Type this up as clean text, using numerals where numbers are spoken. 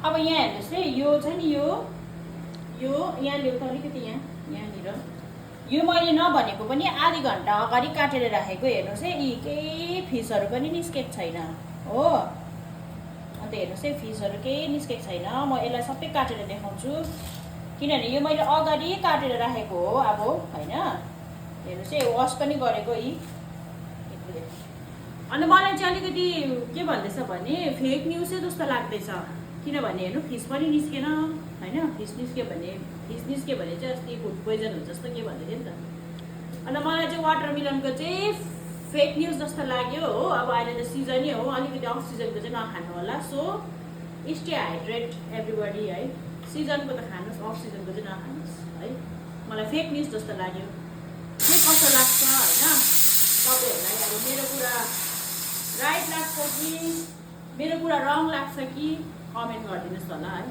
अब यहाँ हेर्नुहोस् है, यो छ नि यो यहाँ ल्याउ त अलिकति यहाँनिर यो मैले नभनेको पनि आधी घन्टा अगाडि काटेर राखेको हेर्नुहोस् है, यी केही फिसहरू पनि निस्केको छैन हो। अन्त हेर्नुहोस् है, फिसहरू केही निस्केको छैन। म यसलाई सबै काटेर देखाउँछु किनभने यो मैले अगाडि काटेर राखेको हो अब होइन। हेर्नुहोस् है, वास पनि गरेको यी। अन्त मलाई चाहिँ अलिकति के भन्दैछ भने फेक न्युजै जस्तो लाग्दैछ किनभने हेर्नु फिस पनि निस्केन होइन। फिस निस्क्यो भने चाहिँ अस्ति फुड पोइजन हुन्छ जस्तो के भन्दै थियो नि त। अन्त मलाई चाहिँ वाटरमेलनको चाहिँ फेक न्युज जस्तो लाग्यो हो। अब अहिले त सिजनै हो, अलिकति अफ सिजनको चाहिँ नखानु होला। सो स्टे हाइड्रेट एभ्रिबडी है। सिजनको त खानुहोस्, अफ सिजनको चाहिँ नखानुहोस् है। मलाई फेक न्युज जस्तो लाग्यो। के कस्तो लाग्छ होइन तपाईँहरूलाई? अब मेरो कुरा राइट लाग्छ कि मेरो कुरा रङ लाग्छ कि कमेन्ट गरिदिनुहोस् होला है।